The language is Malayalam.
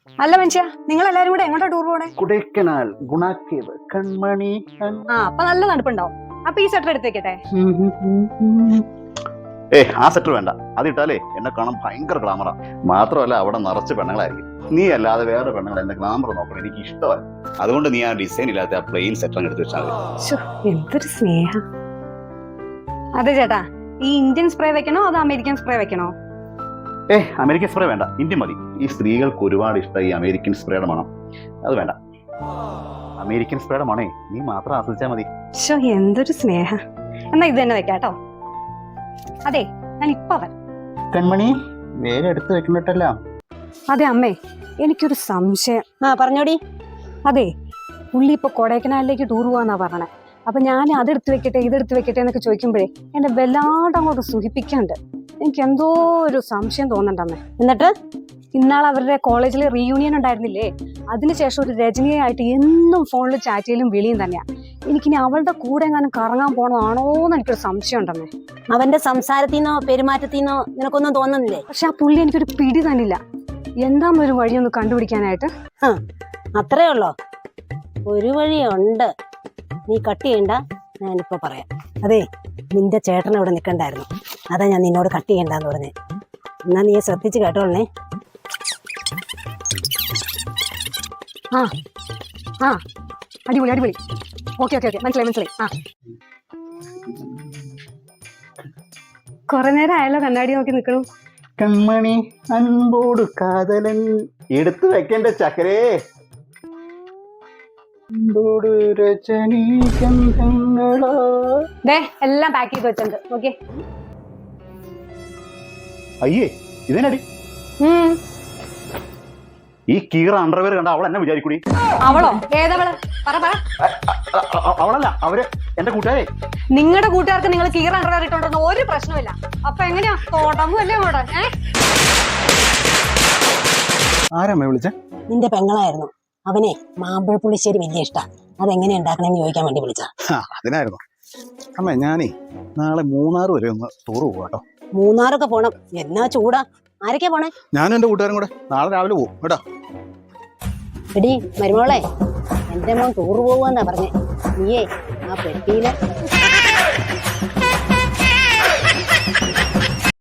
അല്ല മനുഷ്യ, നിങ്ങൾ എല്ലാരും കൂടെ എങ്ങോട്ടാ ടൂർ പോണേ? കൊടൈക്കനാൽ ഗുണാക്കേവ് കൺമണി. അപ്പൊ നല്ല തണുപ്പുണ്ടാവും. അപ്പൊ ഈ സ്വെറ്റർ എടുത്തേക്കട്ടെ. ആ സെറ്റർ വേണ്ട. അതിട്ടാലേ എന്നെ കാണാൻ ഭയങ്കര ഗ്ലാമറാ. മാത്രമല്ല അവിടെ നിറച്ച് പെണ്ണുങ്ങളായിരിക്കും. നീ അല്ലാതെ വേറെ പെണ്ണുങ്ങൾ എന്റെ ഗ്ലാമർ നോക്കണം എനിക്ക് ഇഷ്ടമല്ല. അതുകൊണ്ട് നീ ആ ഡിസൈൻ ഇല്ലാത്ത ആ പ്ലെയിൻ സെറ്റർ എടുത്ത് വെച്ചാൽ മതി. എന്തൊരു സ്നേഹം. അതെ ചേട്ടാ, ഈ ഇന്ത്യൻ സ്പ്രേ വെക്കണോ അതോ അമേരിക്കൻ സ്പ്രേ വെക്കണോ? അമേരിക്കൻ സ്പ്രേ വേണ്ട, ഇന്ത്യൻ മതി. ഈ സ്ത്രീകൾക്ക് ഒരുപാട് ഇഷ്ടം ഈ അമേരിക്കൻ സ്പ്രേയുടെ മണം. അത് വേണ്ട. അമേരിക്കൻ സ്പ്രേയുടെ മണേ നീ മാത്രം ആസ്വദിച്ചാൽ മതി. എന്തൊരു സ്നേഹം. എന്നാ ഇത് തന്നെ വെക്കാട്ടോ. അതെ, ഞാൻ ഇപ്പൊ കൺമണി വേറെ എടുത്ത് വെക്കണ്ടല്ല. അതെ അമ്മേ, എനിക്കൊരു സംശയം. പറഞ്ഞോടി. അതെ, പുള്ളി ഇപ്പൊ കൊടൈക്കനാലിലേക്ക് ടൂർ പോവാന്നാ പറഞ്ഞേ. അപ്പൊ ഞാൻ അതെടുത്ത് വെക്കട്ടെ ഇതെടുത്ത് വെക്കട്ടെ എന്നൊക്കെ ചോദിക്കുമ്പോഴേ എന്നെ വല്ലാണ്ട് അങ്ങോട്ട് സുഖിപ്പിക്കാണ്ട്. എനിക്ക് എന്തോ ഒരു സംശയം തോന്നണ്ടമ്മേ. എന്നിട്ട് ഇന്നാൾ അവരുടെ കോളേജിൽ റീയൂണിയൻ ഉണ്ടായിരുന്നില്ലേ, അതിനുശേഷം ഒരു രജനിയായിട്ട് എന്നും ഫോണിൽ ചാറ്റ് ചെയ്യലും വിളിയും തന്നെയാ. എനിക്കിനി അവളുടെ കൂടെ എങ്ങാനും കറങ്ങാൻ പോണതാണോന്ന് എനിക്കൊരു സംശയം ഉണ്ടമ്മേ. അവന്റെ സംസാരത്തിനോ പെരുമാറ്റത്തിനോ നിനക്കൊന്നും തോന്നുന്നില്ലേ? പക്ഷെ ആ പുള്ളി എനിക്കൊരു പിടി തന്നില്ല. എന്താ ഒരു വഴിയൊന്ന് കണ്ടുപിടിക്കാനായിട്ട്. അത്രേ ഉള്ളോ? ഒരു വഴിയുണ്ട്. നീ കട്ട് ചെയ്യണ്ട, ഞാനിപ്പോ പറയാം. അതെ, നിന്റെ ചേട്ടൻ അവിടെ നിൽക്കണ്ടായിരുന്നു. അതാ ഞാൻ നിന്നോട് കട്ട് ചെയ്യണ്ടെന്ന് പറഞ്ഞേ. എന്നാ നീ ശ്രദ്ധിച്ച് കേട്ടോളേ. അടിപൊളി അടിപൊളി. ഓക്കെ ഓക്കെ ഓക്കെ, മനസ്സിലായി. കൊറേ നേരം ആയാലോ കണ്ണാടി നോക്കി നിൽക്കണു. കൺമണി അൻപോട് കാതലൻ എടുത്തു വെക്കേണ്ട ചക്കരേ. എല്ലാം പാക്ക് ചെയ്ത് വെച്ചിട്ടുണ്ട്. ഓക്കെ. അയ്യേ ഇതിനടി ഈ കീറ അണ്ടർവെയർ കണ്ട അവൾ എന്നെ വിചാരിക്കൂടി. അവളോ? ഏതവള്? പറ. അവളല്ല, അവര് എന്റെ കൂട്ടുകാരെ. നിങ്ങളുടെ കൂട്ടുകാർക്ക് നിങ്ങൾ കീറ അണ്ടർവെയർ ഇട്ടോണ്ടെന്ന് ഒരു പ്രശ്നമില്ല. അപ്പൊ എങ്ങനെയാ തുടങ്ങുമല്ലേ അങ്ങോട്ട്? ആരമ്മ വിളിച്ച? നിന്റെ പെങ്ങളായിരുന്നു. അവനെ മാമ്പഴ പുളിശ്ശേരി വലിയ ഇഷ്ടാ. അതെങ്ങനെ ഉണ്ടാക്കണമെന്ന് ചോദിക്കാൻ വേണ്ടി വിളിച്ച. അതിനായിരുന്നു. അമ്മ ഞാനേ നാളെ മൂന്നാർ വരെ ഒന്ന് ടൂർ പോവാട്ടോ. മൂന്നാറൊക്കെ പോണം. എന്നാ ചൂടാ. ആരൊക്കെയാ പോണേ? ഞാനും എന്റെ കൂട്ടുകാരും കൂടെ നാളെ രാവിലെ പോകും കേട്ടോ. എടി മരുമോളെ, എന്റെ മോൻ ടൂർ പോവാന്നാ പറഞ്ഞേ. നീയേ ആ പെട്ടിയില്